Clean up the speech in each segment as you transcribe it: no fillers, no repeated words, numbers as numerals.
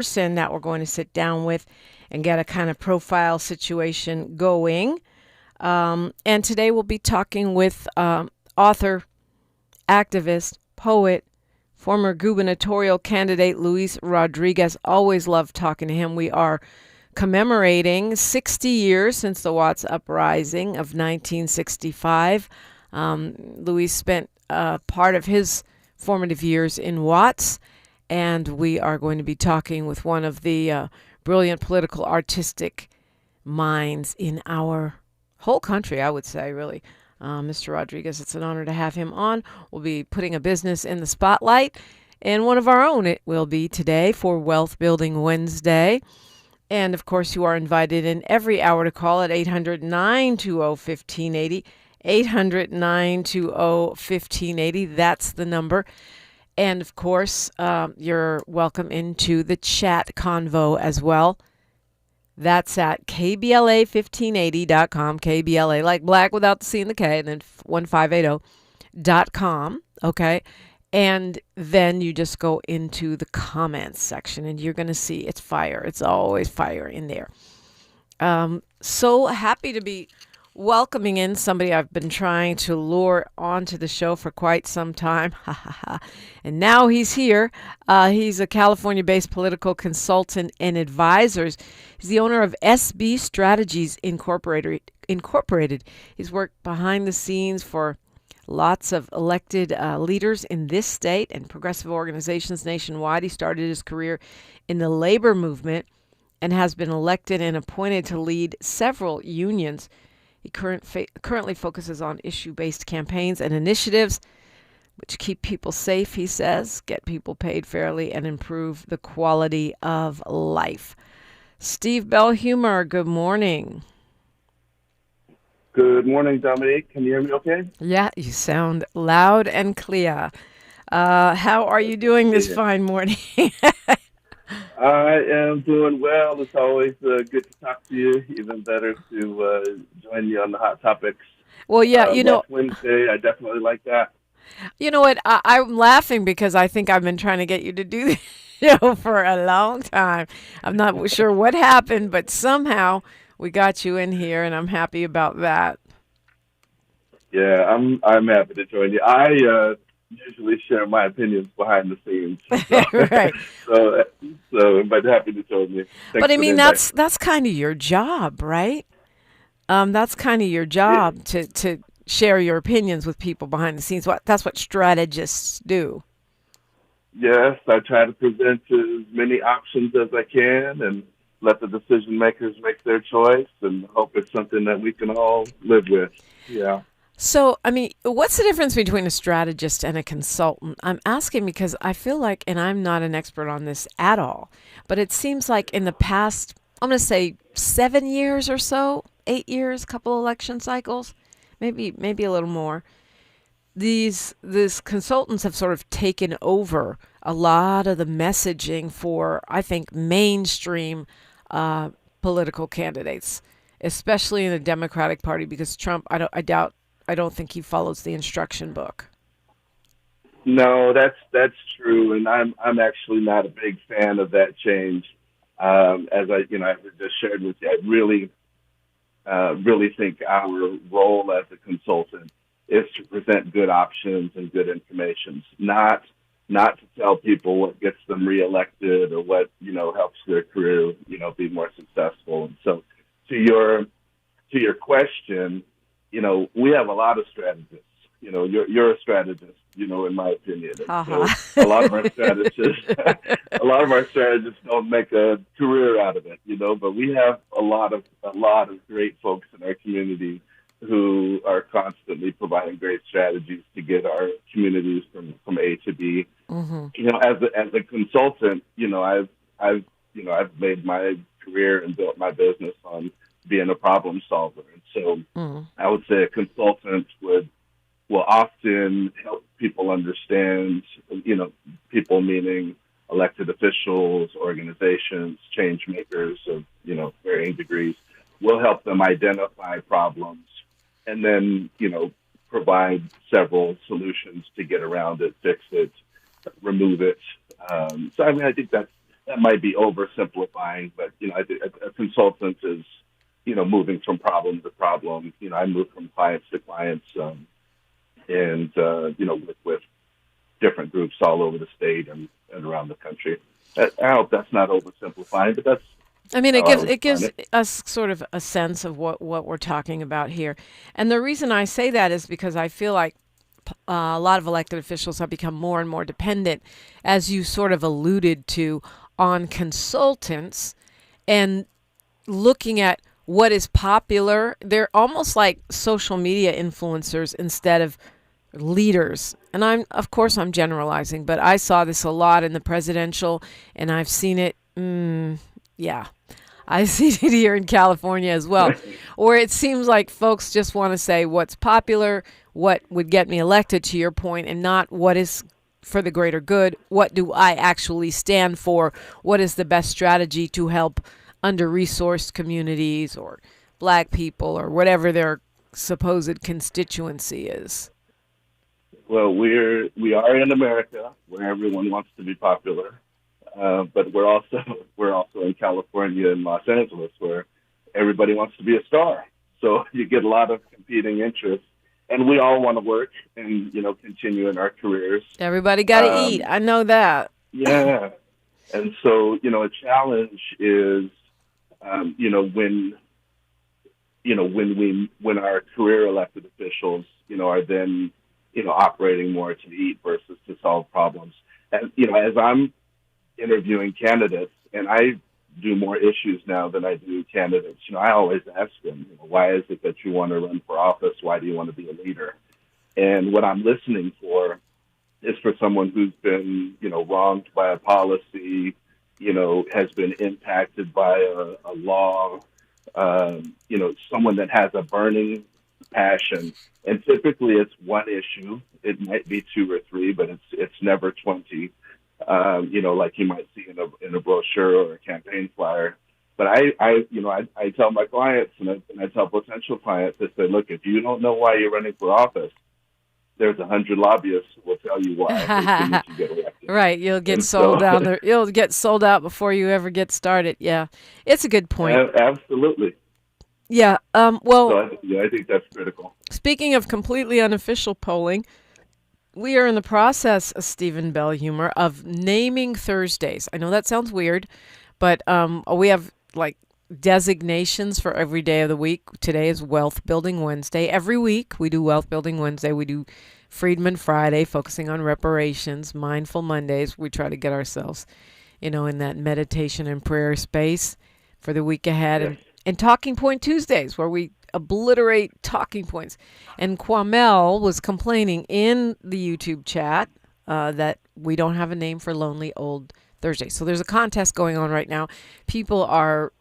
person that we're going to sit down with and get a kind of profile situation going. And today we'll be talking with author, activist, poet, former gubernatorial candidate Luis Rodriguez. Always love talking to him. We are commemorating 60 years since the Watts Uprising of 1965. Luis spent part of his formative years in Watts, and we are going to be talking with one of the brilliant political artistic minds in our whole country, I would say, really. Mr. Rodriguez, it's an honor to have him on. We'll be putting a business in the spotlight, and one of our own it will be today for Wealth Building Wednesday. And, of course, you are invited in every hour to call at 800-920-1580. 800-920-1580. That's the number. And, of course, you're welcome into the chat convo as well. That's at KBLA1580.com. KBLA, like black without the C and the K, and then 1580.com. Okay. And then you just go into the comments section, and you're going to see it's fire. It's always fire in there. So happy to be welcoming in somebody I've been trying to lure onto the show for quite some time. And now he's here. He's a California-based political consultant and advisor. He's the owner of SB Strategies Incorporated. He's worked behind the scenes for lots of elected leaders in this state and progressive organizations nationwide. He started his career in the labor movement and has been elected and appointed to lead several unions. He currently focuses on issue-based campaigns and initiatives which keep people safe, he says, get people paid fairly, and improve the quality of life. Steve Belhumeur, good morning. Good morning, Dominique. Can you hear me okay? Yeah, you sound loud and clear. How are you doing this fine morning? I am doing well. It's always good to talk to you. Even better to join you on the hot topics. Well, yeah, Wednesday, I definitely like that. You know what? I'm laughing because I think I've been trying to get you to do this show for a long time. I'm not sure what happened, but somehow we got you in here, and I'm happy about that. Yeah, I'm happy to join you. I usually share my opinions behind the scenes. So, right. But happy to join you. Thanks but I mean, that's kind of your job, right? That's kind of your job to share your opinions with people behind the scenes. That's what strategists do. Yes, I try to present as many options as I can and let the decision makers make their choice and hope it's something that we can all live with. Yeah. So, I mean, what's the difference between a strategist and a consultant? I'm asking because I feel like, and I'm not an expert on this at all, but it seems like in the past, I'm going to say 7 years or so, 8 years, couple election cycles, maybe a little more, these consultants have sort of taken over a lot of the messaging for, I think, mainstream political candidates, especially in the Democratic Party, because Trump, I don't think he follows the instruction book. No, that's true, and I'm actually not a big fan of that change. As I just shared with you, I really think our role as a consultant is to present good options and good information, not to tell people what gets them reelected or what helps their career be more successful. And so, to your question. We have a lot of strategists. You're a strategist, in my opinion. So a lot of our strategists don't make a career out of it, but we have a lot of great folks in our community who are constantly providing great strategies to get our communities from A to B. Mm-hmm. As a consultant, I've made my career and built my business on being a problem solver. And so I would say a consultant will often help people understand, people meaning elected officials, organizations, change makers of, varying degrees, will help them identify problems and then, provide several solutions to get around it, fix it, remove it. So I think that's that might be oversimplifying, but I think a consultant is moving from problem to problem. I move from clients to clients, and with different groups all over the state and around the country. I hope that's not oversimplifying, but that's. I mean, it gives us sort of a sense of what we're talking about here. And the reason I say that is because I feel like a lot of elected officials have become more and more dependent, as you sort of alluded to, on consultants and looking at what is popular. They're almost like social media influencers instead of leaders. And of course I'm generalizing, but I saw this a lot in the presidential, and I've seen it. Yeah, I see it here in California as well, where it seems like folks just want to say what's popular, what would get me elected, to your point, and not what is for the greater good. What do I actually stand for? What is the best strategy to help under-resourced communities or Black people or whatever their supposed constituency is? Well, we are in America where everyone wants to be popular, but we're also in California and Los Angeles where everybody wants to be a star. So you get a lot of competing interests, and we all want to work and continue in our careers. Everybody got to eat. I know that. Yeah, and so a challenge is when our career elected officials are then operating more to eat versus to solve problems. And as I'm interviewing candidates, and I do more issues now than I do candidates, I always ask them, why is it that you want to run for office? Why do you want to be a leader? And what I'm listening for is for someone who's been, wronged by a policy, has been impacted by a law, someone that has a burning passion. And typically it's one issue. It might be 2 or 3, but it's never 20. Like you might see in a brochure or a campaign flyer. But I tell my clients and I tell potential clients, I say, look, if you don't know why you're running for office, there's 100 lobbyists who will tell you why as soon as you get elected. Right, you'll get sold out. You'll get sold out before you ever get started. Yeah, it's a good point. Absolutely. Yeah. Well, so I think that's critical. Speaking of completely unofficial polling, we are in the process, Stephen Belhumeur, of naming Thursdays. I know that sounds weird, but we have like designations for every day of the week. Today is Wealth Building Wednesday. Every week we do Wealth Building Wednesday. We do Freedman Friday, focusing on reparations. Mindful Mondays. We try to get ourselves, in that meditation and prayer space for the week ahead. Yes. And Talking Point Tuesdays, where we obliterate talking points. And Kwamel was complaining in the YouTube chat that we don't have a name for Lonely Old Thursday. So there's a contest going on right now. People are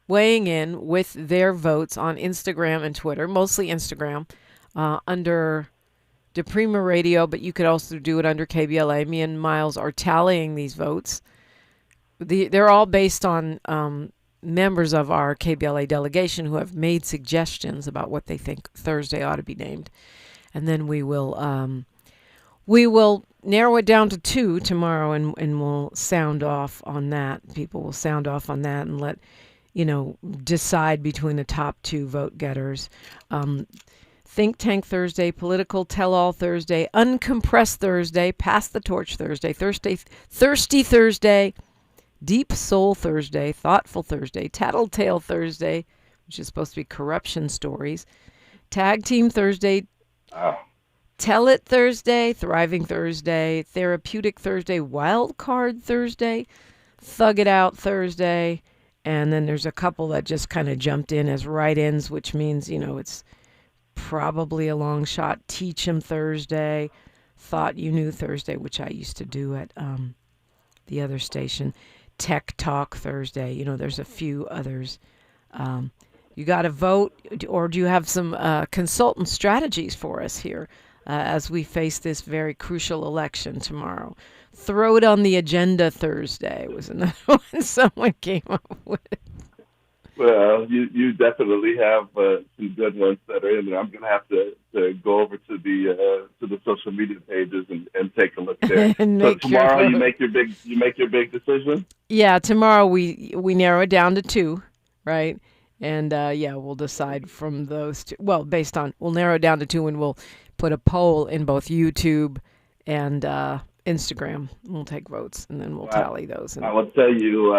weighing in with their votes on Instagram and Twitter, mostly Instagram, under DiPrima Radio, but you could also do it under KBLA. Me and Miles are tallying these votes. They're all based on members of our KBLA delegation who have made suggestions about what they think Thursday ought to be named. And then we will narrow it down to 2 tomorrow, and we'll sound off on that. People will sound off on that and let decide between the top 2 vote getters. Think Tank Thursday, Political Tell-All Thursday, Uncompressed Thursday, Pass the Torch Thursday, Thirsty Thursday, Deep Soul Thursday, Thoughtful Thursday, Tattletale Thursday, which is supposed to be corruption stories, Tag Team Thursday, Tell It Thursday, Thriving Thursday, Therapeutic Thursday, Wild Card Thursday, Thug It Out Thursday, and then there's a couple that just kind of jumped in as write-ins, which means, it's probably a long shot. Teach 'em Thursday, Thought You Knew Thursday, which I used to do at the other station. Tech Talk Thursday. There's a few others. You got to vote, or do you have some consultant strategies for us here as we face this very crucial election tomorrow? Throw it on the agenda Thursday was another one someone came up with. Well, you definitely have some good ones that are in there. I'm going to have to go over to the social media pages and take a look there. And So make your tomorrow vote. you make your big decision. Yeah, tomorrow we narrow it down to 2, right? And we'll decide from those 2. Well, we'll narrow it down to 2, and we'll put a poll in both YouTube and Instagram. We'll take votes, and then we'll tally those. I will tell you,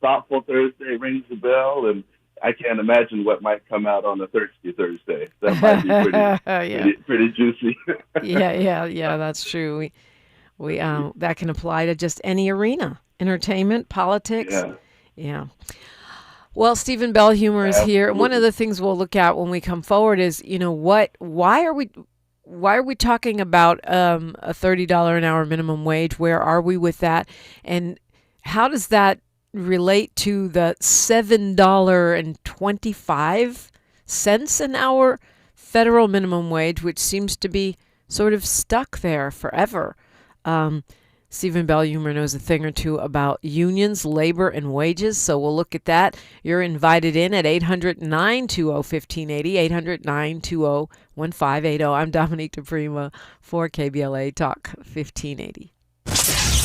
Thoughtful Thursday rings the bell, and I can't imagine what might come out on a Thirsty Thursday. That might be pretty juicy. yeah, that's true. We that can apply to just any arena, entertainment, politics. Yeah. Well, Stephen Belhumeur is here. One of the things we'll look at when we come forward is, why are we talking about a $30 an hour minimum wage? Where are we with that? And how does that relate to the $7.25 an hour federal minimum wage, which seems to be sort of stuck there forever? Stephen Belhumeur knows a thing or two about unions, labor, and wages, so we'll look at that. You're invited in at 800-920-1580, 800-920-1580. I'm Dominique DiPrima for KBLA Talk 1580.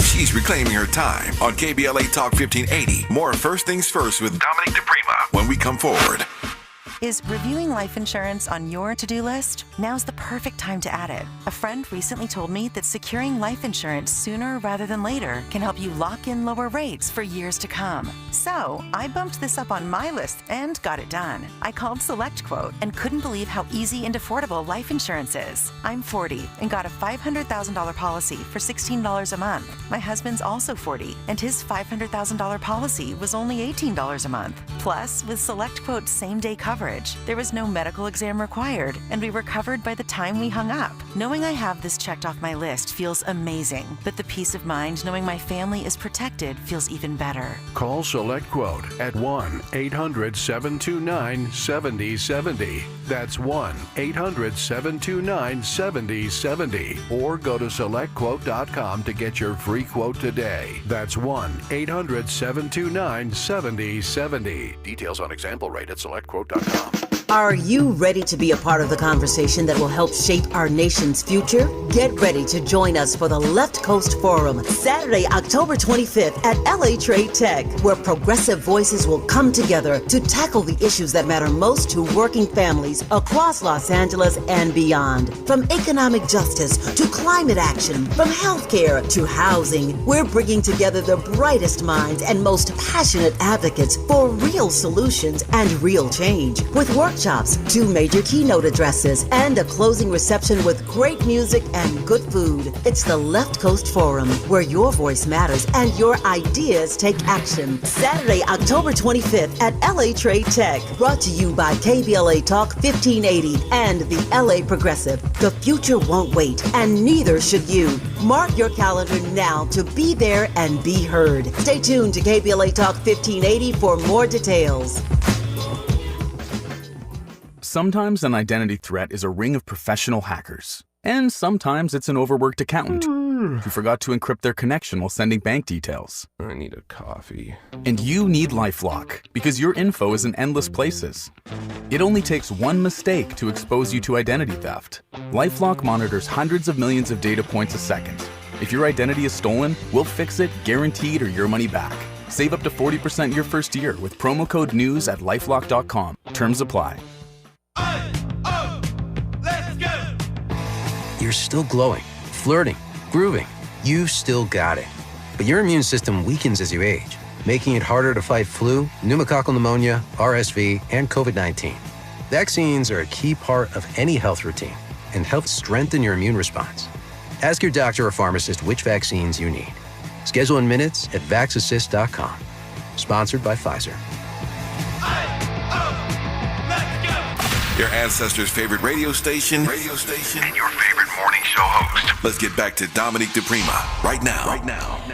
She's reclaiming her time on KBLA Talk 1580. More First Things First with Dominique DiPrima when we come forward. Is reviewing life insurance on your to-do list? Now's the perfect time to add it. A friend recently told me that securing life insurance sooner rather than later can help you lock in lower rates for years to come. So I bumped this up on my list and got it done. I called SelectQuote and couldn't believe how easy and affordable life insurance is. I'm 40 and got a $500,000 policy for $16 a month. My husband's also 40 and his $500,000 policy was only $18 a month. Plus, with SelectQuote's same-day coverage, there was no medical exam required, and we were covered by the time we hung up. Knowing I have this checked off my list feels amazing, but the peace of mind knowing my family is protected feels even better. Call SelectQuote at 1-800-729-7070. That's 1-800-729-7070. Or go to SelectQuote.com to get your free quote today. That's 1-800-729-7070. Details on example rate at SelectQuote.com. Are you ready to be a part of the conversation that will help shape our nation's future? Get ready to join us for the Left Coast Forum, Saturday, October 25th at LA Trade Tech, where progressive voices will come together to tackle the issues that matter most to working families across Los Angeles and beyond. From economic justice to climate action, from healthcare to housing, we're bringing together the brightest minds and most passionate advocates for real solutions and real change. With workshops, 2 major keynote addresses, and a closing reception with great music and good food. It's the Left Coast Forum, where your voice matters and your ideas take action. Saturday, October 25th at LA Trade Tech. Brought to you by KBLA Talk 1580 and the LA Progressive. The future won't wait, and neither should you. Mark your calendar now to be there and be heard. Stay tuned to KBLA Talk 1580 for more details. Sometimes an identity threat is a ring of professional hackers. And sometimes it's an overworked accountant who forgot to encrypt their connection while sending bank details. I need a coffee. And you need LifeLock, because your info is in endless places. It only takes one mistake to expose you to identity theft. LifeLock monitors hundreds of millions of data points a second. If your identity is stolen, we'll fix it, guaranteed, or your money back. Save up to 40% your first year with promo code NEWS at LifeLock.com. Terms apply. Let's go! You're still glowing, flirting, grooving. You've still got it. But your immune system weakens as you age, making it harder to fight flu, pneumococcal pneumonia, RSV, and COVID-19. Vaccines are a key part of any health routine and help strengthen your immune response. Ask your doctor or pharmacist which vaccines you need. Schedule in minutes at vaxassist.com. Sponsored by Pfizer. Your ancestors' favorite radio station, and your favorite morning show host. Let's get back to Dominique DiPrima right now.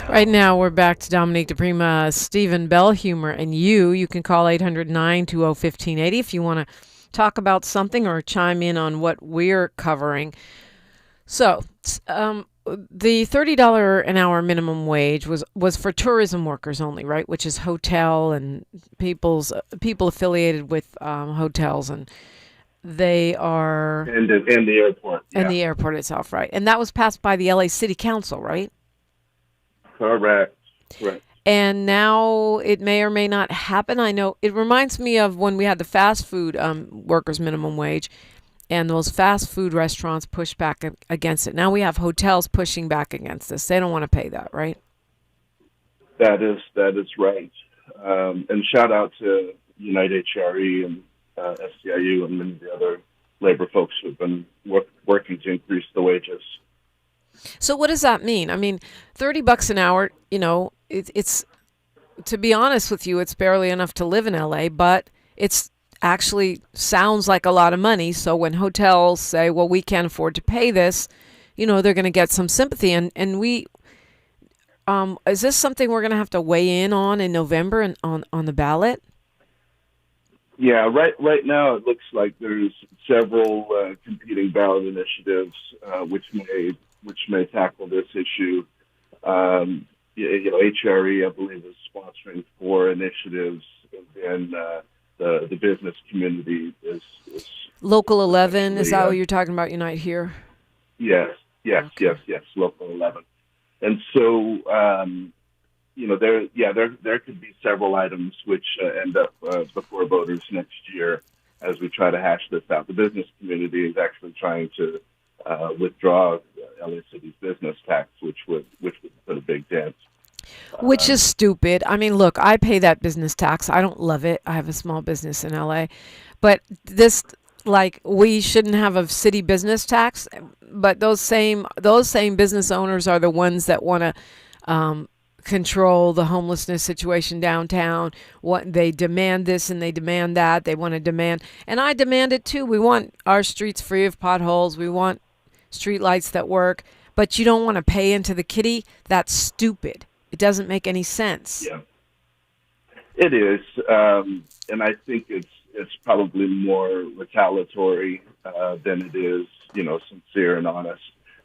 Right now, we're back to Dominique DiPrima, Stephen Belhumeur, and you can call 800-920-1580 if you want to talk about something or chime in on what we're covering. So, the $30 an hour minimum wage was for tourism workers only, right? Which is hotel and people affiliated with hotels, and they are And the airport. and Yeah. the airport itself, right? And that was passed by the LA City Council, right? Correct. Correct. And now it may or may not happen. I know it reminds me of when we had the fast food workers minimum wage, and those fast food restaurants pushed back against it. Now we have hotels pushing back against this. They don't want to pay that, right? That is right. And shout out to Unite HRE and SCIU and many of the other labor folks who've been working to increase the wages. So what does that mean? I mean, $30 an hour, it's to be honest with you, it's barely enough to live in LA, but it's actually sounds like a lot of money. So when hotels say, well, we can't afford to pay this, they're going to get some sympathy. And we, is this something we're going to have to weigh in on in November and on the ballot? Yeah, right now it looks like there's several competing ballot initiatives which may tackle this issue. HRE, I believe, is sponsoring 4 initiatives, and the business community is Local 11, is that what you're talking about, Unite Here? Yes, Okay. yes, Local 11. And so, there could be several items which end up before voters next year as we try to hash this out. The business community is actually trying to withdraw LA City's business tax, which would put a big dent. Which is stupid. I mean, look, I pay that business tax. I don't love it. I have a small business in LA. But this, we shouldn't have a city business tax. But those same business owners are the ones that want to control the homelessness situation downtown. What they demand this and they demand that. They want to demand, and I demand it too. We want our streets free of potholes. We want street lights that work. But you don't want to pay into the kitty. That's stupid. It doesn't make any sense. Yeah, it is, and I think it's probably more retaliatory than it is, sincere and honest.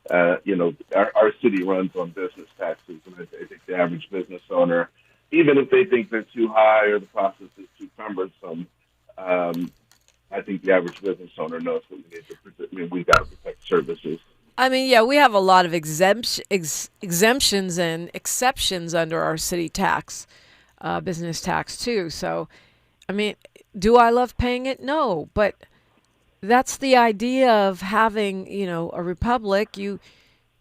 Our city runs on business taxes, and I think the average business owner, even if they think they're too high or the process is too cumbersome, I think the average business owner knows that we need to protect. We've got to protect services. I mean, yeah, we have a lot of exemptions and exceptions under our city tax, business tax too. So, I mean, do I love paying it? No, but that's the idea of having, a republic.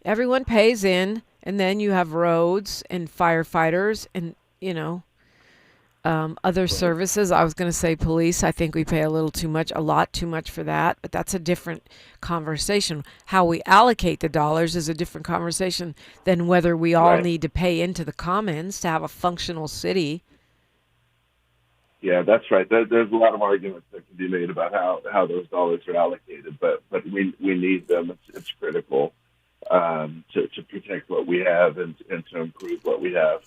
Everyone pays in, and then you have roads and firefighters and, other services. I was going to say police. I think we pay a lot too much for that, but that's a different conversation. How we allocate the dollars is a different conversation than whether we all need to pay into the commons to have a functional city. Yeah, that's right. There's a lot of arguments that can be made about how those dollars are allocated, but we need them. It's critical to protect what we have and to improve what we have.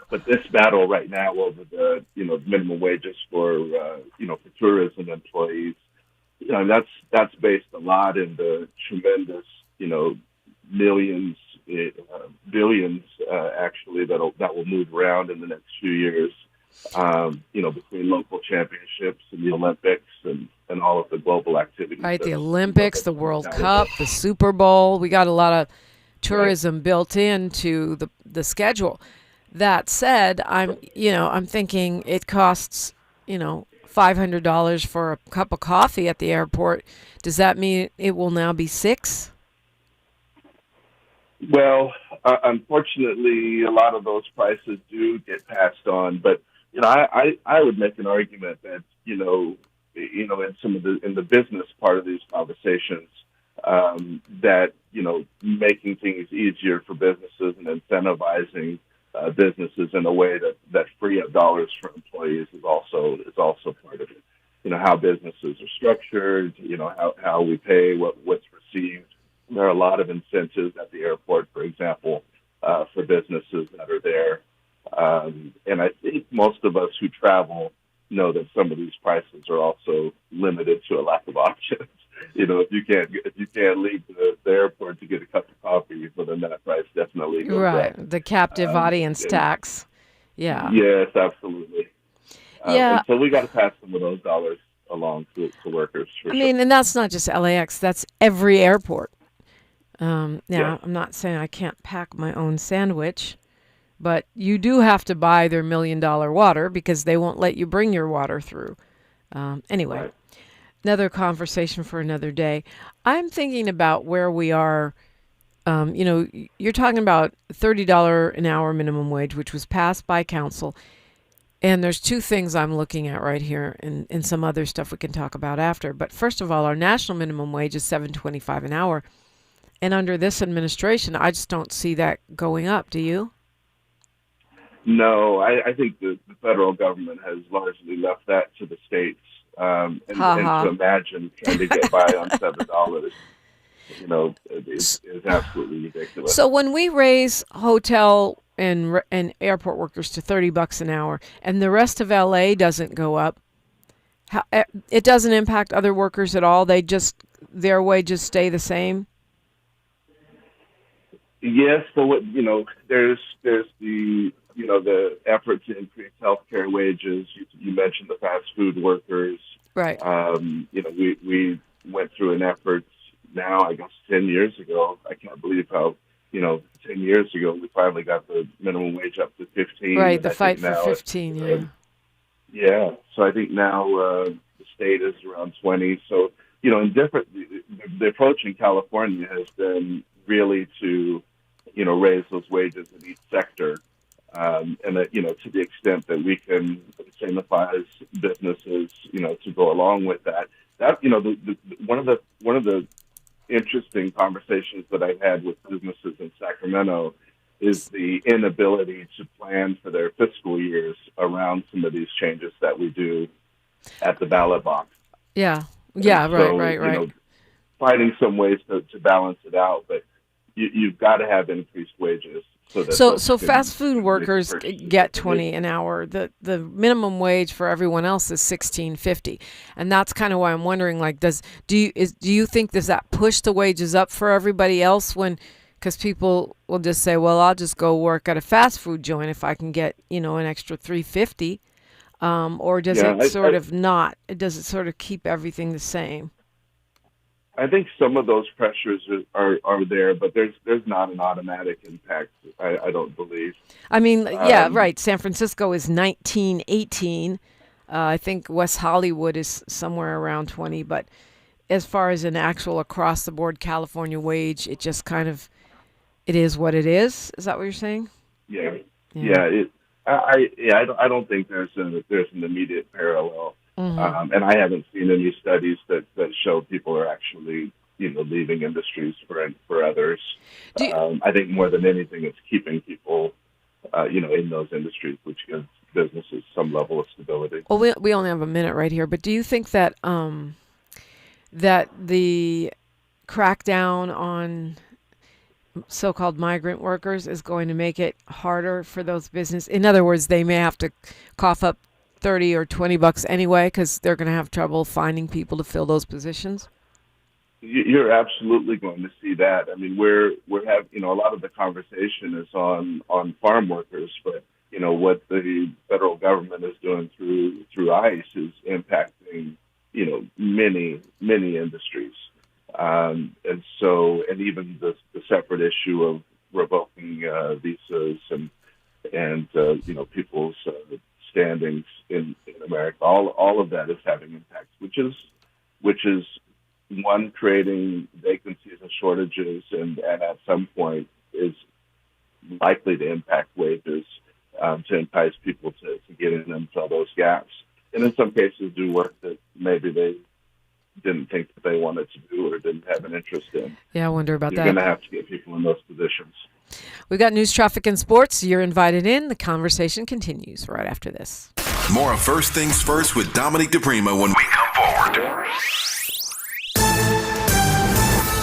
But this battle right now over the minimum wages for tourism employees, that's based a lot in the tremendous millions, billions actually that will move around in the next few years. Between local championships and the Olympics and all of the global activities. Right, the Olympics, the World Cup, the Super Bowl. We got a lot of tourism built into the schedule. That said, I'm thinking it costs, $500 for a cup of coffee at the airport. Does that mean it will now be $6? Well, unfortunately, a lot of those prices do get passed on, but I would make an argument that in the business part of these conversations, that making things easier for businesses and incentivizing businesses in a way that free up dollars for employees is also part of it. How businesses are structured, how we pay, what's received. There are a lot of incentives at the airport, for example, for businesses that are there. And I think most of us who travel know that some of these prices are also limited to a lack of options. if you can't leave the airport to get a cup of coffee, so then that price definitely goes Right. up. The captive audience tax. Yeah. Yes, absolutely. Yeah. And so we got to pass some of those dollars along to workers. I mean, and that's not just LAX. That's every airport. Now, Yeah. I'm not saying I can't pack my own sandwich, but you do have to buy their $1 million water because they won't let you bring your water through. Anyway, Right. another conversation for another day. I'm thinking about where we are. You're talking about $30 an hour minimum wage, which was passed by council. And there's two things I'm looking at right here and some other stuff we can talk about after. But first of all, our national minimum wage is $7.25 an hour. And under this administration, I just don't see that going up. Do you? No, I think the federal government has largely left that to the states. And to imagine trying to get by on $7, is absolutely ridiculous. So when we raise hotel and airport workers to $30 an hour, and the rest of LA doesn't go up, it doesn't impact other workers at all. Their wages stay the same. Yes, but there's the effort to increase healthcare wages. You mentioned the fast food workers. Right. We went through an effort now, I guess 10 years ago. I can't believe how 10 years ago we finally got the minimum wage up to 15. Right, the fight for 15. Yeah. Yeah. So I think now the state is around 20. So the approach in California has been really to raise those wages in each sector, and that to the extent that we can incentivize businesses to go along with that. One of the interesting conversations that I've had with businesses in Sacramento is the inability to plan for their fiscal years around some of these changes that we do at the ballot box. Yeah. Right. Finding some ways to balance it out, but you've got to have increased wages. So fast food workers get $20 an hour. The minimum wage for everyone else is $16.50, and that's kind of why I'm wondering. Like, do you think does that push the wages up for everybody else because people will just say, well, I'll just go work at a fast food joint if I can get an extra $3.50, or does Does it sort of keep everything the same? I think some of those pressures are there, but there's not an automatic impact, I don't believe. I mean, right. San Francisco is 19.18. I think West Hollywood is somewhere around 20. But as far as an actual across-the-board California wage, it just kind of, it is what it is. Is that what you're saying? Yeah. I don't think there's an immediate parallel. Mm-hmm. And I haven't seen any studies that show people are actually, leaving industries for others. I think more than anything, it's keeping people, in those industries, which gives businesses some level of stability. Well, we only have a minute right here, but do you think that that the crackdown on so-called migrant workers is going to make it harder for those businesses? In other words, they may have to cough up $30 or $20 anyway because they're going to have trouble finding people to fill those positions? You're absolutely going to see that. I mean, we're having, a lot of the conversation is on farm workers, but what the federal government is doing through ICE is impacting many industries, and even the separate issue of revoking visas and people's standings in America. All of that is having impacts, which is one, creating vacancies and shortages, and at some point is likely to impact wages to entice people to get in and fill those gaps. And in some cases, do work that maybe they didn't think that they wanted to do or didn't have an interest in. Yeah, I wonder about that. You're going to have to get people in those positions. We got news, traffic, and sports. You're invited in. The conversation continues right after this. More of First Things First with Dominique DiPrima when we come forward.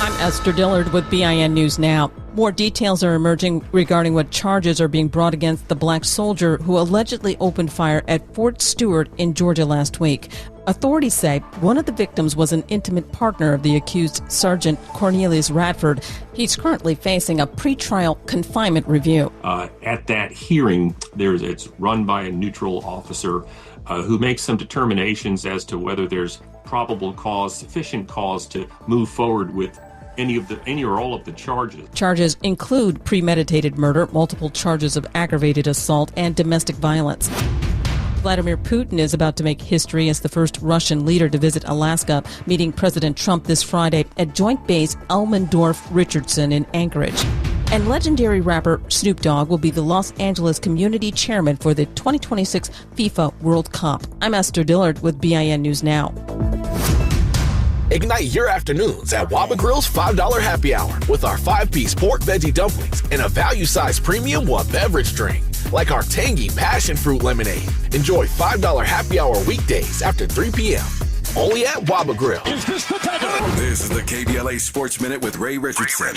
I'm Esther Dillard with BIN News Now. More details are emerging regarding what charges are being brought against the black soldier who allegedly opened fire at Fort Stewart in Georgia last week. Authorities say one of the victims was an intimate partner of the accused Sergeant Cornelius Radford. He's currently facing a pretrial confinement review. At that hearing, it's run by a neutral officer who makes some determinations as to whether there's probable cause, sufficient cause to move forward with any or all of the charges. Charges include premeditated murder, multiple charges of aggravated assault, and domestic violence. Vladimir Putin is about to make history as the first Russian leader to visit Alaska, meeting President Trump this Friday at Joint Base Elmendorf-Richardson in Anchorage. And legendary rapper Snoop Dogg will be the Los Angeles community chairman for the 2026 FIFA World Cup. I'm Esther Dillard with BIN News Now. Ignite your afternoons at Waba Grill's $5 happy hour with our 5-piece pork veggie dumplings and a value-sized premium one beverage drink, like our tangy passion fruit lemonade. Enjoy $5 happy hour weekdays after 3 p.m. Only at Waba Grill. This is the KBLA Sports Minute with Ray Richardson.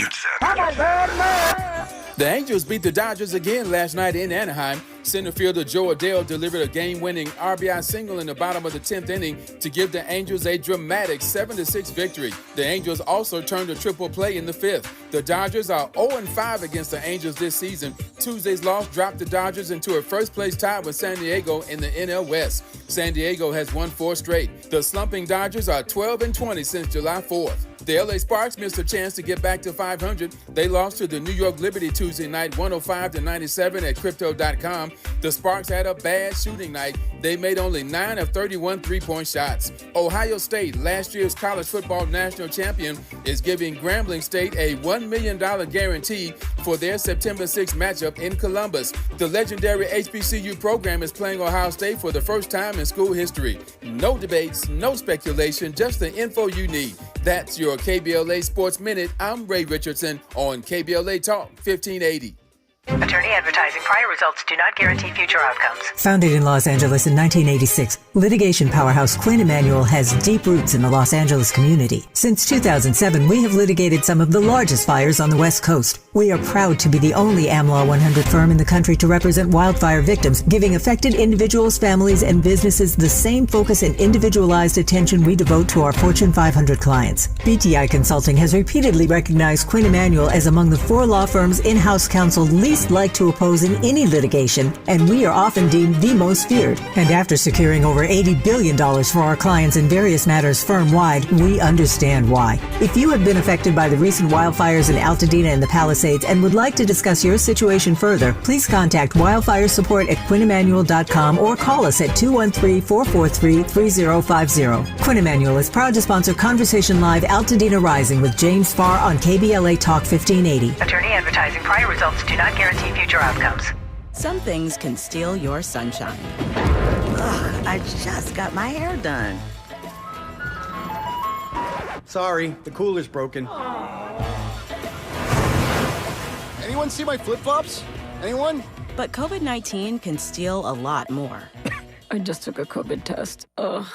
The Angels beat the Dodgers again last night in Anaheim. Center fielder Joe Adele delivered a game-winning RBI single in the bottom of the 10th inning to give the Angels a dramatic 7-6 victory. The Angels also turned a triple play in the 5th. The Dodgers are 0-5 against the Angels this season. Tuesday's loss dropped the Dodgers into a first-place tie with San Diego in the NL West. San Diego has won 4 straight. The slumping Dodgers are 12-20 since July 4th. The LA Sparks missed a chance to get back to 500. They lost to the New York Liberty Tuesday night, 105-97 at Crypto.com. The Sparks had a bad shooting night. They made only 9 of 31 three-point shots. Ohio State, last year's college football national champion, is giving Grambling State a $1 million guarantee for their September 6th matchup in Columbus. The legendary HBCU program is playing Ohio State for the first time in school history. No debates, no speculation, just the info you need. That's your KBLA Sports Minute. I'm Ray Richardson on KBLA Talk 1580. Attorney advertising. Prior results do not guarantee future outcomes. Founded in Los Angeles in 1986, litigation powerhouse Quinn Emanuel has deep roots in the Los Angeles community. Since 2007, we have litigated some of the largest fires on the West Coast. We are proud to be the only AmLaw 100 firm in the country to represent wildfire victims, giving affected individuals, families, and businesses the same focus and individualized attention we devote to our Fortune 500 clients. BTI Consulting has repeatedly recognized Quinn Emanuel as among the 4 law firms in-house counsel least like to oppose in any litigation, and we are often deemed the most feared. And after securing over $80 billion for our clients in various matters firm-wide, we understand why. If you have been affected by the recent wildfires in Altadena and the Palisades and would like to discuss your situation further, please contact wildfire support at QuinnEmanuel.com or call us at 213-443-3050. Quinn Emanuel is proud to sponsor Conversation Live Altadena Rising with James Farr on KBLA Talk 1580. Attorney advertising. Prior results do not guarantee future outcomes. Some things can steal your sunshine. Ugh, I just got my hair done. Sorry, the cooler's broken. Anyone see my flip-flops? Anyone? But COVID-19 can steal a lot more. I just took a COVID test. Ugh.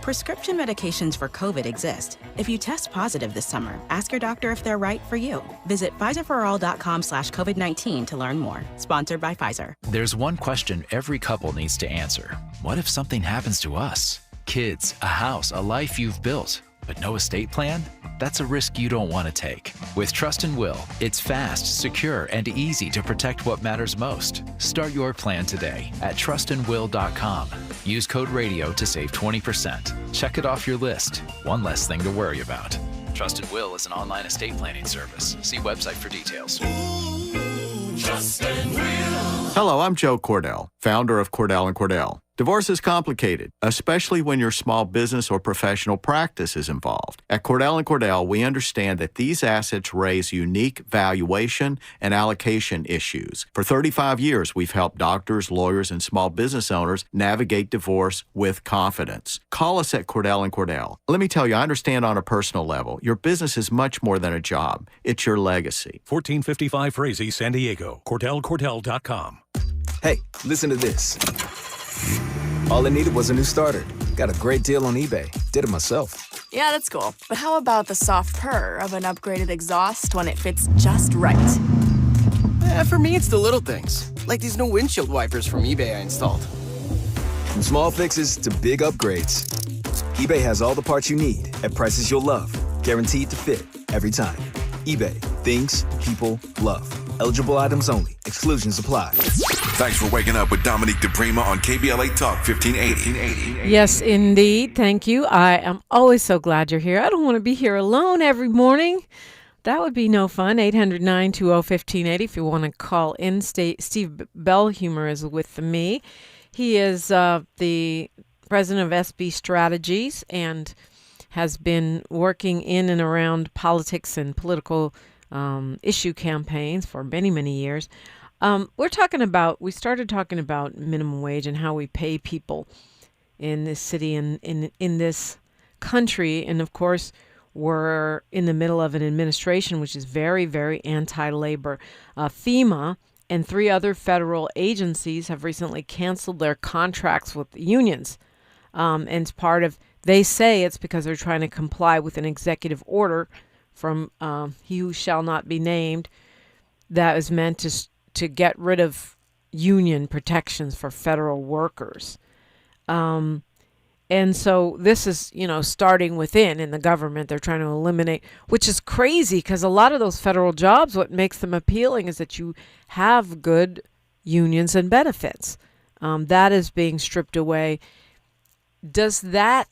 Prescription medications for COVID exist. If you test positive this summer, ask your doctor if they're right for you. Visit PfizerForAll.com/COVID-19 to learn more. Sponsored by Pfizer. There's one question every couple needs to answer. What if something happens to us? Kids, a house, a life you've built, but no estate plan? That's a risk you don't want to take. With Trust and Will, it's fast, secure, and easy to protect what matters most. Start your plan today at trustandwill.com. Use code RADIO to save 20%. Check it off your list. One less thing to worry about. Trust and Will is an online estate planning service. See website for details. Trust and Will. Hello, I'm Joe Cordell, founder of Cordell & Cordell. Divorce is complicated, especially when your small business or professional practice is involved. At Cordell & Cordell, we understand that these assets raise unique valuation and allocation issues. For 35 years, we've helped doctors, lawyers, and small business owners navigate divorce with confidence. Call us at Cordell & Cordell. Let me tell you, I understand on a personal level, your business is much more than a job. It's your legacy. 1455 Frazee, San Diego. CordellCordell.com. Hey, listen to this. All I needed was a new starter. Got a great deal on eBay. Did it myself. Yeah, that's cool. But how about the soft purr of an upgraded exhaust when it fits just right? For me, it's the little things, like these new windshield wipers from eBay I installed. From small fixes to big upgrades, eBay has all the parts you need at prices you'll love, guaranteed to fit every time. eBay, things people love. Eligible items only. Exclusions apply. Thanks for waking up with Dominique DiPrima on KBLA Talk 1580. Yes, indeed. Thank you. I am always so glad you're here. I don't want to be here alone every morning. That would be no fun. 800-920-1580 if you want to call in. Steve Belhumeur is with me. He is the president of SB Strategist and has been working in and around politics and political issue campaigns for many, many years. We started talking about minimum wage and how we pay people in this city and in this country. And of course, we're in the middle of an administration which is very, very anti-labor. FEMA and 3 other federal agencies have recently canceled their contracts with the unions. And they say it's because they're trying to comply with an executive order from he who shall not be named that is meant to get rid of union protections for federal workers. And so this is, starting within in the government. They're trying to eliminate, which is crazy because a lot of those federal jobs, what makes them appealing is that you have good unions and benefits. That is being stripped away. Does that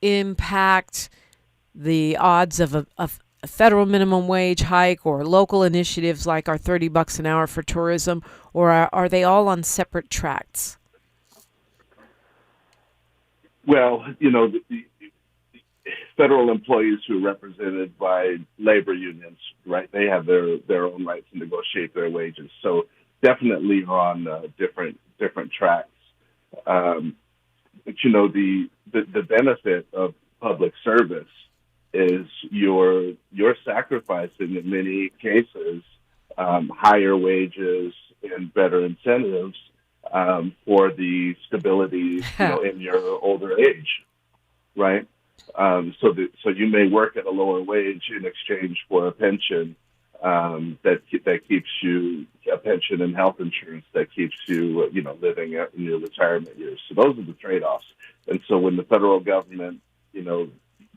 impact the odds of a federal minimum wage hike or local initiatives like our $30 an hour for tourism, or are they all on separate tracks? Well, the federal employees who are represented by labor unions, right? They have their own right to negotiate their wages. So definitely on different tracks. But the benefit of public service is you're sacrificing in many cases higher wages and better incentives for the stability in your older age, right? So you may work at a lower wage in exchange for a pension that keeps you, a pension and health insurance that keeps you living in your retirement years. So those are the trade-offs. And so when the federal government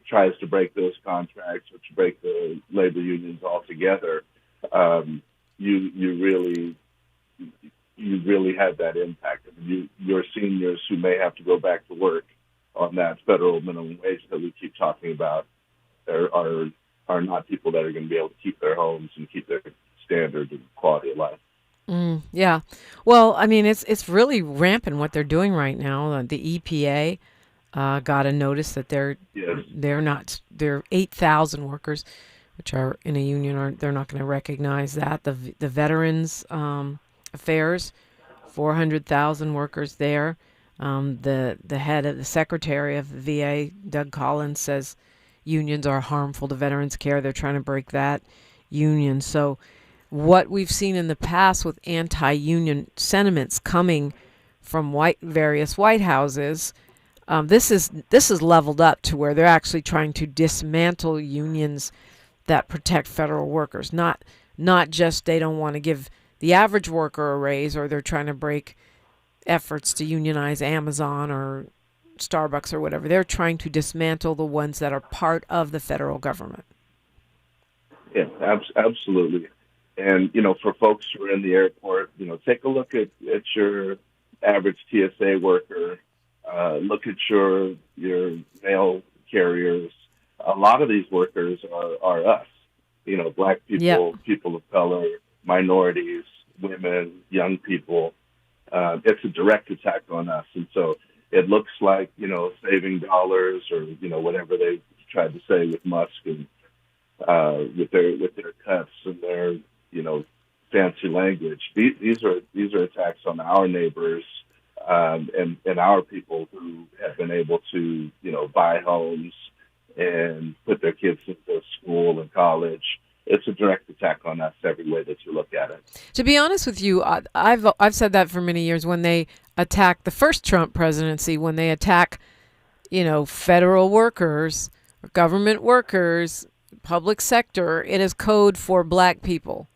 tries to break those contracts or to break the labor unions altogether, you really have that impact. I mean, your seniors who may have to go back to work on that federal minimum wage that we keep talking about are not people that are going to be able to keep their homes and keep their standard and quality of life. Yeah. Well, I mean, it's really rampant what they're doing right now. The EPA got a notice that they're 8,000 workers, which are in a union, they're not going to recognize that. The Veterans Affairs, 400,000 workers there. The head of the secretary of the VA, Doug Collins, says unions are harmful to veterans care. They're trying to break that union. So what we've seen in the past with anti-union sentiments coming from various White Houses, this is leveled up to where they're actually trying to dismantle unions that protect federal workers. Not just they don't want to give the average worker a raise, or they're trying to break efforts to unionize Amazon or Starbucks or whatever. They're trying to dismantle the ones that are part of the federal government. Yeah, absolutely. And, for folks who are in the airport, take a look at your average TSA worker. Look at your mail carriers. A lot of these workers are us, Black people, yep. People of color, minorities, women, young people. It's a direct attack on us. And so it looks like, saving dollars or, whatever they tried to say with Musk and with their cuts and their, fancy language. These are attacks on our neighbors and our people who have been able to, buy homes and put their kids into school and college. It's a direct attack on us every way that you look at it. To be honest with you, I've said that for many years. When they attack the first Trump presidency, when they attack, federal workers, government workers, public sector, it is code for Black people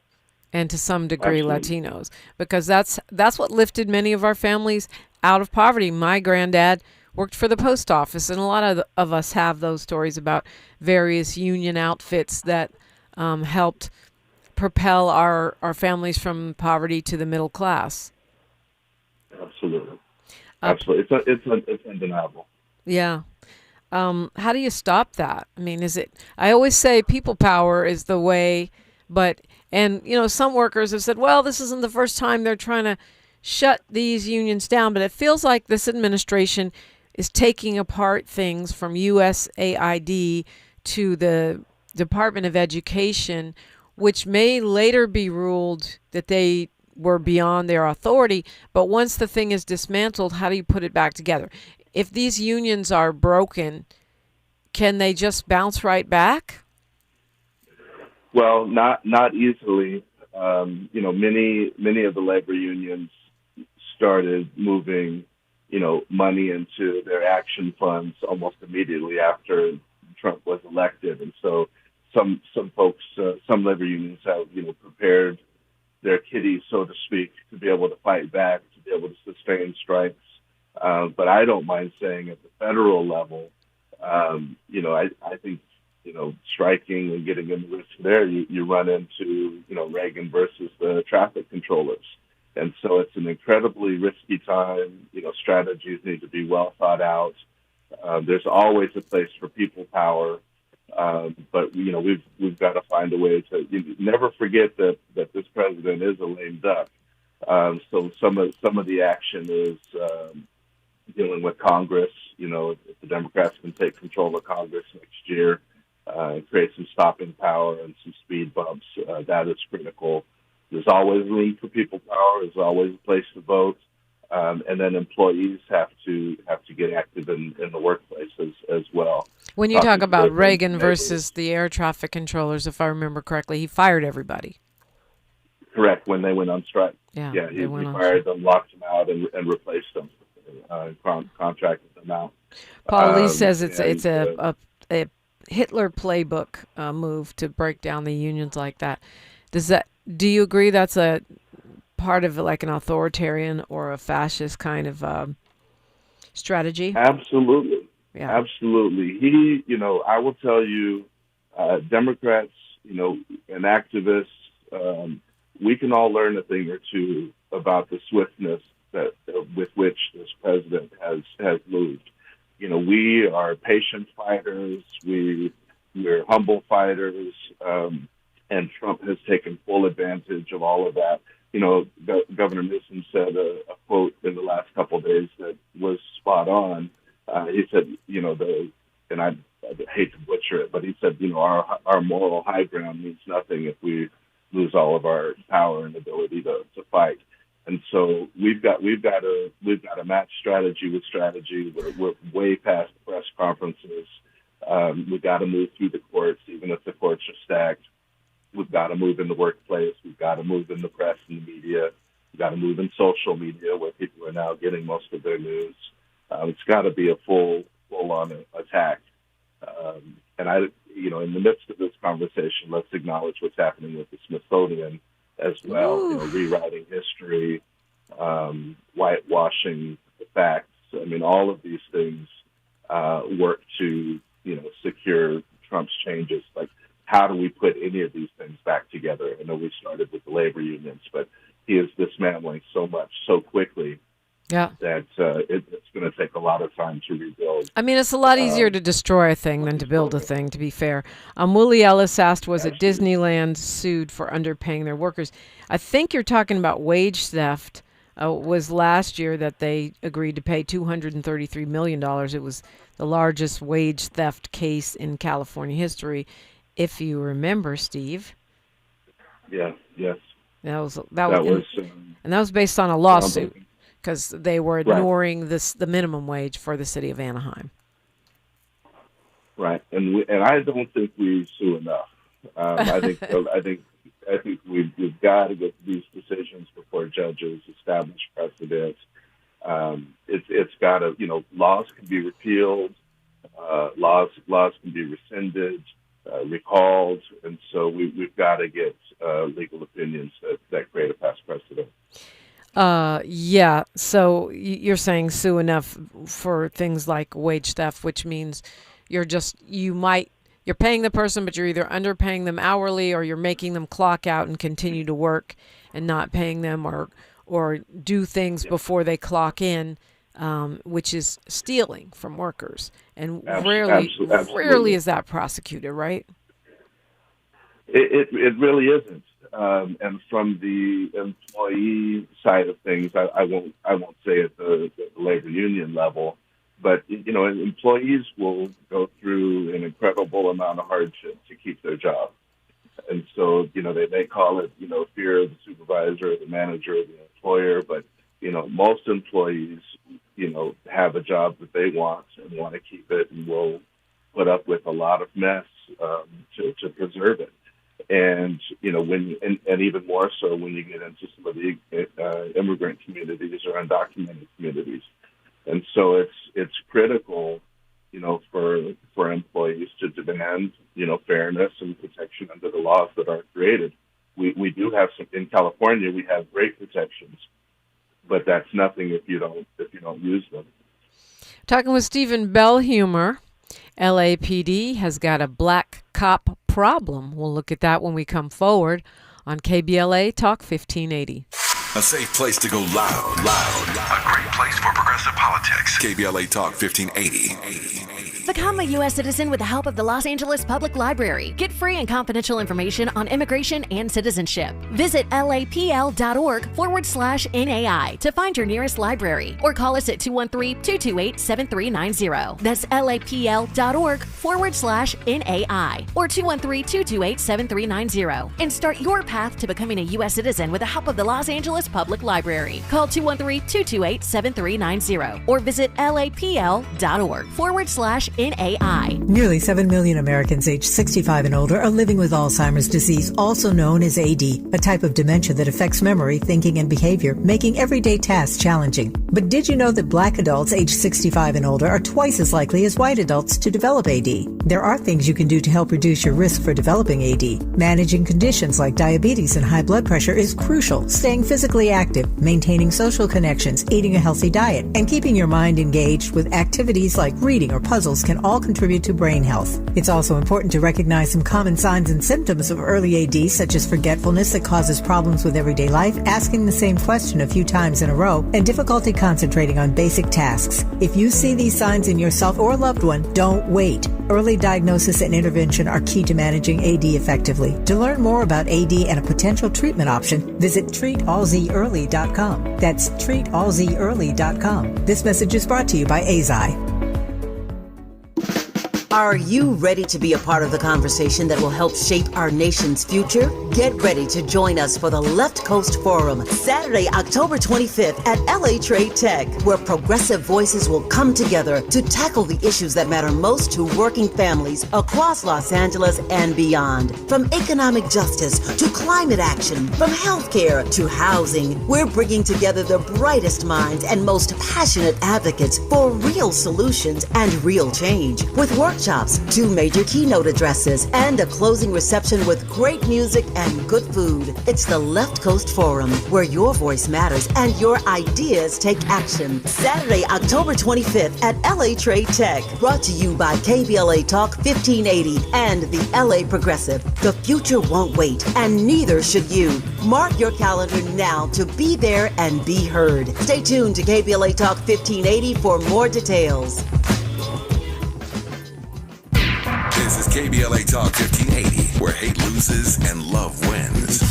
and to some degree Latinos, because that's what lifted many of our families out of poverty. My granddad worked for the post office, and a lot of us have those stories about various union outfits that helped propel our families from poverty to the middle class. Absolutely. Absolutely. It's undeniable. Yeah. How do you stop that? I mean, I always say people power is the way, and some workers have said, well, this isn't the first time they're trying to shut these unions down, but it feels like this administration is taking apart things from USAID to the Department of Education, which may later be ruled that they were beyond their authority. But once the thing is dismantled, how do you put it back together? If these unions are broken, can they just bounce right back? Well, not easily. Many of the labor unions started moving, money into their action funds almost immediately after Trump was elected, and so some folks, some labor unions have prepared their kitties, so to speak, to be able to fight back, to be able to sustain strikes. But I don't mind saying at the federal level, I think, striking and getting in the risk there, you run into, Reagan versus the traffic controllers. And so it's an incredibly risky time. Strategies need to be well thought out. There's always a place for people power. But we've got to find a way to never forget that this president is a lame duck. So some of the action is dealing with Congress. If the Democrats can take control of Congress next year, create some stopping power and some speed bumps, that is critical. There's always room for people power. There's always a place to vote. And then employees have to get active in the workplace as well. When you talk about Reagan versus the air traffic controllers, if I remember correctly, he fired everybody. Correct, when they went on strike. Yeah, he fired them, locked them out, and replaced them, contracted them out. Paul Lee says it's a Hitler playbook move to break down the unions like that. Do you agree that's a part of like an authoritarian or a fascist kind of strategy? Absolutely. Yeah. Absolutely. I will tell you, Democrats, and activists, we can all learn a thing or two about the swiftness with which this president has moved. We are patient fighters. We're humble fighters. And Trump has taken full advantage of all of that. Governor Newsom said a quote in the last couple of days that was spot on. He said, and I hate to butcher it, but he said, our moral high ground means nothing if we lose all of our power and ability to fight. And so we've got to match strategy with strategy. We're way past press conferences. We've got to move through the courts, even if the courts are stacked. We've got to move in the workplace. We've got to move in the press and the media. We've got to move in social media where people are now getting most of their news. It's got to be a full-on attack. And in the midst of this conversation, let's acknowledge what's happening with the Smithsonian as well. Rewriting history, whitewashing the facts. I mean, all of these things work to secure Trump's changes. Like, how do we put any of these things back together? I know we started with the labor unions, but he is dismantling so much so quickly that it's going to take a lot of time to rebuild. I mean, it's a lot easier to destroy a thing than to build a thing, to be fair. Willie Ellis asked, was it Disneyland sued for underpaying their workers? I think you're talking about wage theft. Was last year that they agreed to pay $233 million. It was the largest wage theft case in California history, if you remember, Steve. Yeah, yes. That was based on a lawsuit because they were ignoring the minimum wage for the city of Anaheim. Right, and I don't think we sue enough. I think we've got to get these decisions before judges, establish precedents. It's got to, laws can be repealed. Laws can be rescinded, recalled, and so we've got to get legal opinions that create a past precedent. Yeah. So you're saying sue enough for things like wage theft, which means you're paying the person, but you're either underpaying them hourly or you're making them clock out and continue to work and not paying them or do things before they clock in, which is stealing from workers. And rarely is that prosecuted, right? It really isn't. And from the employee side of things, I won't say at the labor union level, but employees will go through an incredible amount of hardship to keep their job, and so they may call it fear of the supervisor, or the manager, or the employer, but most employees have a job that they want and want to keep it, and will put up with a lot of mess to preserve it. And and even more so when you get into some of the immigrant communities or undocumented communities, and so it's critical, for employees to demand fairness and protection under the laws that are created. We do have some in California. We have great protections, but that's nothing if you don't use them. Talking with Stephen Belhumeur. LAPD has got a black cop problem. We'll look at that when we come forward on KBLA Talk 1580. A safe place to go loud. A great place for progressive politics. KBLA Talk 1580. Become a U.S. citizen with the help of the Los Angeles Public Library. Get free and confidential information on immigration and citizenship. Visit lapl.org/NAI to find your nearest library, or call us at 213-228-7390. That's lapl.org/NAI or 213-228-7390. And start your path to becoming a U.S. citizen with the help of the Los Angeles Public Library. Call 213-228-7390 or visit lapl.org/NAI. Nearly 7 million Americans aged 65 and older are living with Alzheimer's disease, also known as AD, a type of dementia that affects memory, thinking, and behavior, making everyday tasks challenging. But did you know that Black adults aged 65 and older are twice as likely as white adults to develop AD? There are things you can do to help reduce your risk for developing AD. Managing conditions like diabetes and high blood pressure is crucial. Staying physically active, maintaining social connections, eating a healthy diet, and keeping your mind engaged with activities like reading or puzzles can all contribute to brain health. It's also important to recognize some common signs and symptoms of early AD, such as forgetfulness that causes problems with everyday life, asking the same question a few times in a row, and difficulty concentrating on basic tasks. If you see these signs in yourself or a loved one, don't wait. Early diagnosis and intervention are key to managing AD effectively. To learn more about AD and a potential treatment option, visit treatalzearly.com. That's treatalzearly.com. This message is brought to you by AZI. Are you ready to be a part of the conversation that will help shape our nation's future? Get ready to join us for the Left Coast Forum, Saturday, October 25th at LA Trade Tech, where progressive voices will come together to tackle the issues that matter most to working families across Los Angeles and beyond. From economic justice to climate action, from healthcare to housing, we're bringing together the brightest minds and most passionate advocates for real solutions and real change. With workshops, 2 major keynote addresses, and a closing reception with great music and good food. It's the Left Coast Forum, where your voice matters and your ideas take action. Saturday, October 25th at LA Trade Tech. Brought to you by KBLA Talk 1580 and the LA Progressive. The future won't wait, and neither should you. Mark your calendar now to be there and be heard. Stay tuned to KBLA Talk 1580 for more details. This is KBLA Talk 1580, where hate loses and love wins.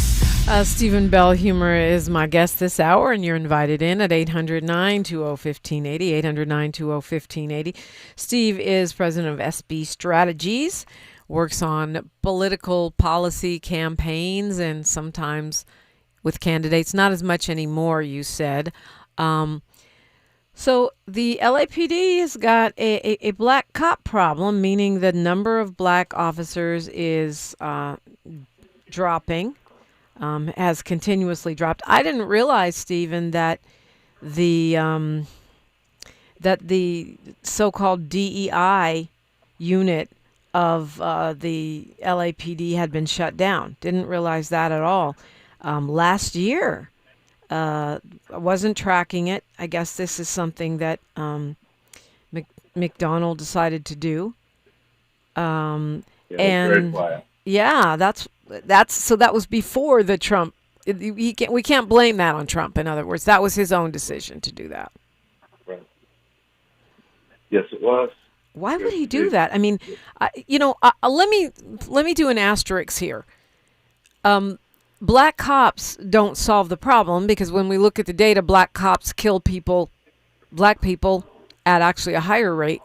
Stephen Belhumeur is my guest this hour, and you're invited in at 800-920-1580, 800-920-1580. Steve is president of SB Strategies, works on political policy campaigns and sometimes with candidates. Not as much anymore, you said. So the LAPD has got a black cop problem, meaning the number of black officers is dropping, has continuously dropped. I didn't realize, Stephen, that the that the so-called DEI unit of the LAPD had been shut down. Didn't realize that at all. Last year, I wasn't tracking it. I guess this is something that McDonald decided to do. Yeah, And very quiet. yeah, that's so that was before the Trump. We can't blame that on Trump. In other words, that was his own decision to do that. Right. Yes, it was. Why would he do that? I mean, let me do an asterisk here. Black cops don't solve the problem, because when we look at the data, black cops kill black people at actually a higher rate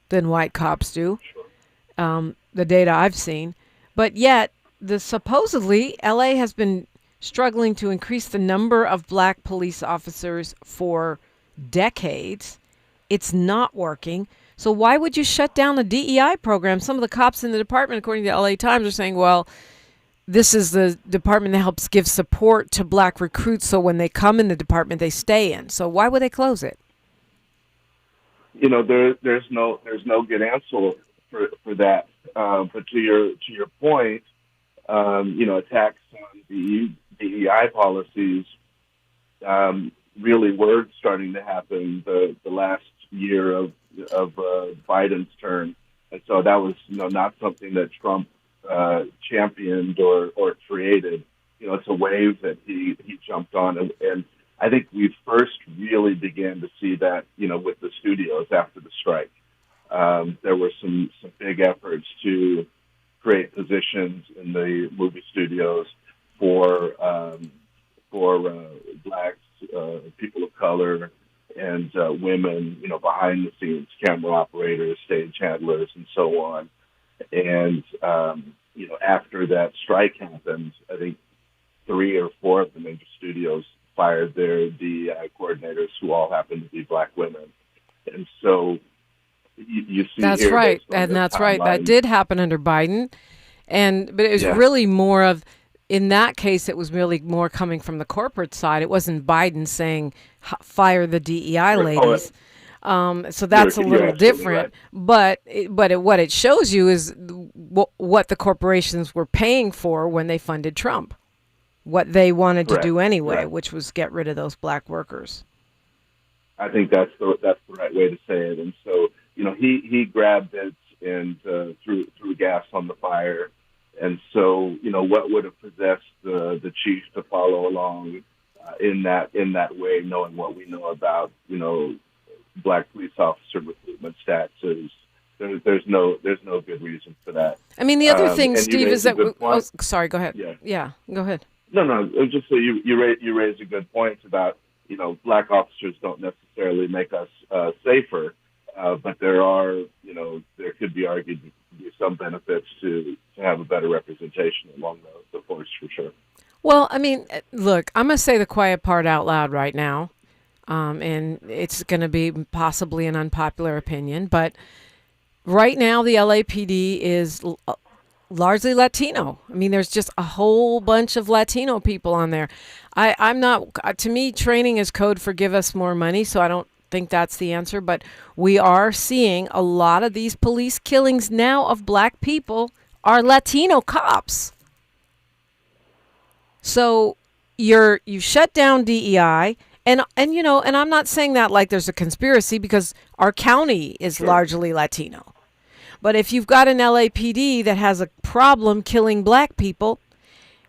than white cops do. The data I've seen, but yet supposedly LA has been struggling to increase the number of black police officers for decades. It's not working. So why would you shut down the DEI program? Some of the cops in the department, according to the LA Times, are saying, well, this is the department that helps give support to black recruits, so when they come in the department, they stay in. So why would they close it? There's no good answer for that. But to your point, attacks on the DEI policies really were starting to happen the last year of Biden's term, and so that was not something that Trump championed or created. It's a wave that he jumped on, and I think we first really began to see that with the studios after the strike. There were some big efforts to create positions in the movie studios for blacks, people of color, and women, behind the scenes, camera operators, stage handlers, and so on. And after that strike happened, I think 3 or 4 of the major studios fired their DEI coordinators, who all happened to be black women. And so you see, that's right, and that's right. That did happen under Biden, but it was really more of, in that case, it was really more coming from the corporate side. It wasn't Biden saying fire the DEI ladies. So that's a little different. Right. But what it shows you is what the corporations were paying for when they funded Trump, what they wanted to do anyway, which was get rid of those black workers. I think that's the right way to say it. And so, he grabbed it and threw gas on the fire. And so, what would have possessed the chief to follow along in that way, knowing what we know about, black police officer recruitment stats, is there's no good reason for that. I mean, the other thing, Steve, is that sorry, go ahead. Yeah, go ahead. No, just so you raise a good point about black officers don't necessarily make us safer, but there could be argued to be some benefits to have a better representation along the force, for sure. Well, I mean, look, I'm going to say the quiet part out loud right now, and it's going to be possibly an unpopular opinion, but right now the LAPD is largely Latino. I mean, there's just a whole bunch of Latino people on there. I'm not, to me, training is code for give us more money, so I don't think that's the answer, but we are seeing a lot of these police killings now of black people are Latino cops. So you shut down DEI, and I'm not saying that like there's a conspiracy, because our county is largely Latino. But if you've got an LAPD that has a problem killing black people,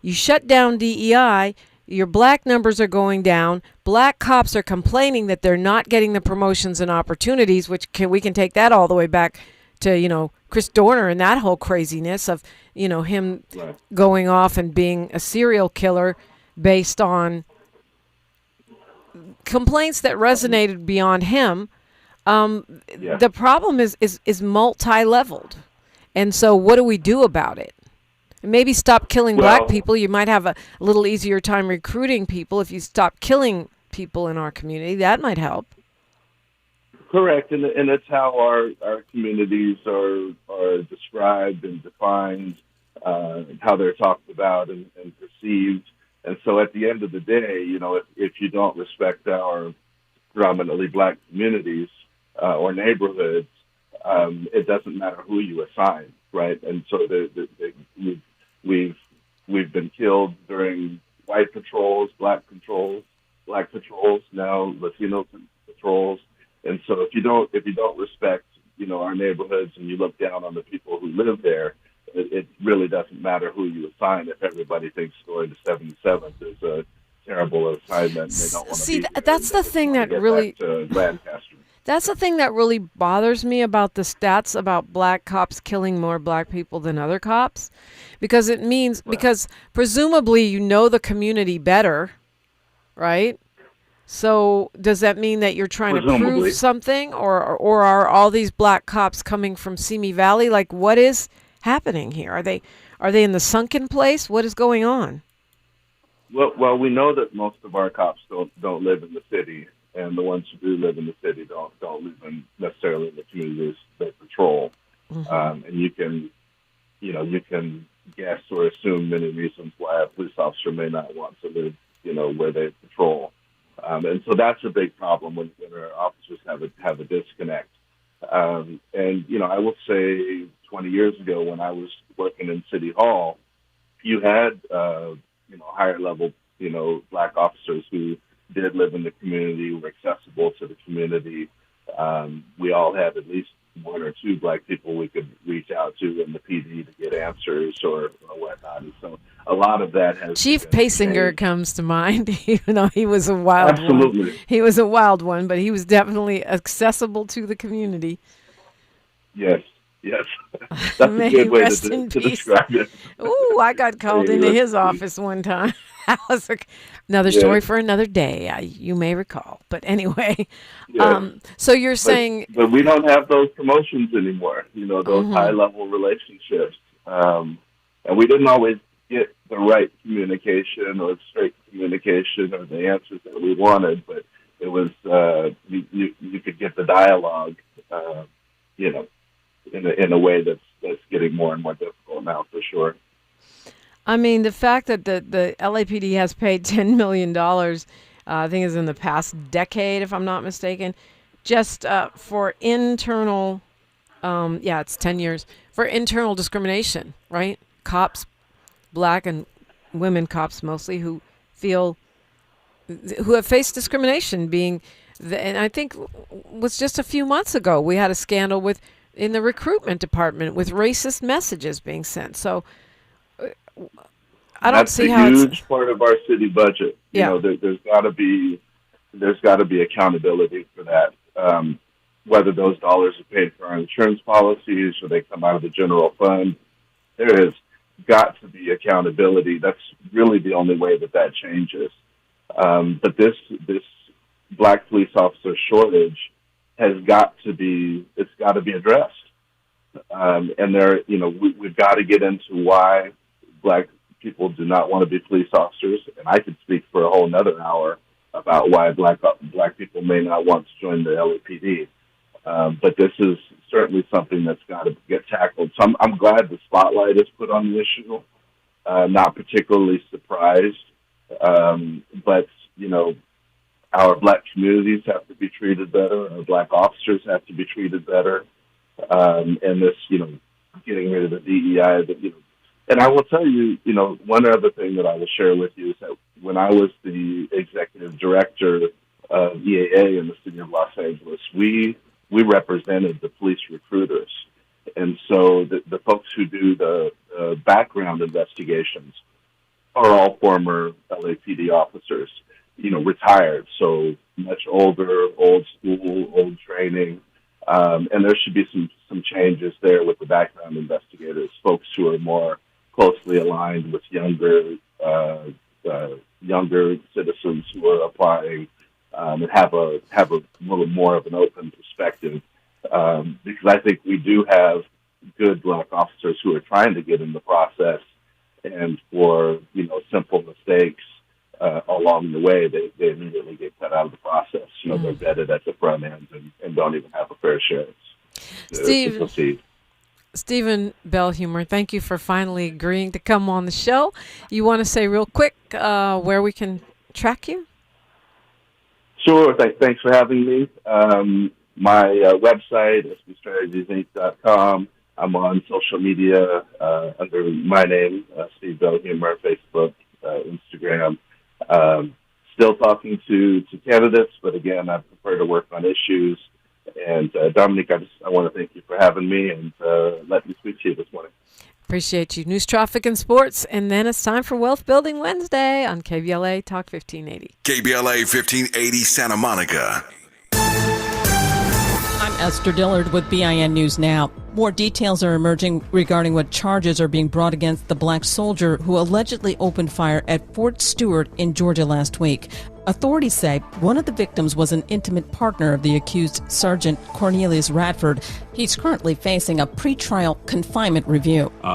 you shut down DEI, your black numbers are going down. Black cops are complaining that they're not getting the promotions and opportunities, we can take that all the way back to, Chris Dorner and that whole craziness of, him going off and being a serial killer based on complaints that resonated beyond him. The problem is multi-leveled. And so what do we do about it? Maybe stop killing black people. You might have a little easier time recruiting people if you stop killing people in our community. That might help. Correct, and it's how our communities are described and defined, how they're talked about and perceived. And so at the end of the day, if you don't respect our predominantly black communities, or neighborhoods, it doesn't matter who you assign, right? And so we've been killed during white patrols, black patrols, now Latino patrols, and so if you don't respect, our neighborhoods, and you look down on the people who live there, it really doesn't matter who you assign if everybody thinks going to 77th is a terrible assignment and they don't want to be there. That's the thing that really to Lancaster. That's the thing that really bothers me about the stats about black cops killing more black people than other cops, because it means because presumably the community better, right? So does that mean that you're trying to prove something, or are all these black cops coming from Simi Valley? Like, what is happening here? Are they in the sunken place? What is going on? Well, we know that most of our cops don't live in the city, and the ones who do live in the city don't live necessarily in the communities they patrol. And you can guess or assume many reasons why a police officer may not want to live, where they patrol. And so that's a big problem when our officers have a disconnect. And I will say 20 years ago when I was working in City Hall, you had higher level black officers who did live in the community, were accessible to the community. We all had at least one or two black people we could reach out to in the PD to get answers or whatnot. And so a lot of that has Chief Pasinger comes to mind. He was a wild Absolutely. one. He was a wild one, but he was definitely accessible to the community. Yes. That's a good way to describe it. Ooh, I got called into his office one time. That was another story for another day, you may recall. But anyway, so you're saying... But we don't have those promotions anymore, those high-level relationships. And we didn't always get the right communication or straight communication or the answers that we wanted, but it was, you could get the dialogue, in a way that's getting more and more difficult now, for sure. I mean, the fact that the LAPD has paid $10 million, I think is in the past decade, if I'm not mistaken, just for internal, it's 10 years, for internal discrimination, right? Cops, black and women cops mostly, who have faced discrimination and I think was just a few months ago, we had a scandal in the recruitment department with racist messages being sent. So I don't see how it's a huge part of our city budget. There's got to be accountability for that. Whether those dollars are paid for our insurance policies or they come out of the general fund, there has got to be accountability. That's really the only way that changes. But this black police officer shortage has got to be addressed. And we've got to get into why black people do not want to be police officers. And I could speak for a whole nother hour about why black people may not want to join the LAPD. But this is certainly something that's got to get tackled. So I'm glad the spotlight is put on the issue. Not particularly surprised. But, our black communities have to be treated better. Our black officers have to be treated better. And this, getting rid of the DEI, and I will tell you, one other thing that I will share with you is that when I was the executive director of EAA in the city of Los Angeles, we represented the police recruiters. And so the folks who do the background investigations are all former LAPD officers, retired, so much older, old school, old training. And there should be some changes there with the background investigators, folks who are more closely aligned with younger citizens who are applying, and have a little more of an open perspective. Because I think we do have good black officers who are trying to get in the process, and for simple mistakes along the way, they immediately get cut out of the process. They're vetted at the front end and don't even have a fair share. Stephen Belhumeur, thank you for finally agreeing to come on the show. You want to say real quick where we can track you? Sure. Thanks for having me. my website, sbstrategiesinc.com. I'm on social media under my name, Steve Belhumeur, Facebook, Instagram. Still talking to candidates, but again, I prefer to work on issues. And Dominique, I want to thank you for having me and let me speak to you this morning. Appreciate you. News, traffic, and sports. And then it's time for Wealth Building Wednesday on KBLA Talk 1580. KBLA 1580 Santa Monica. I'm Esther Dillard with BIN News Now. More details are emerging regarding what charges are being brought against the black soldier who allegedly opened fire at Fort Stewart in Georgia last week. Authorities say one of the victims was an intimate partner of the accused, Sergeant Cornelius Radford. He's currently facing a pretrial confinement review.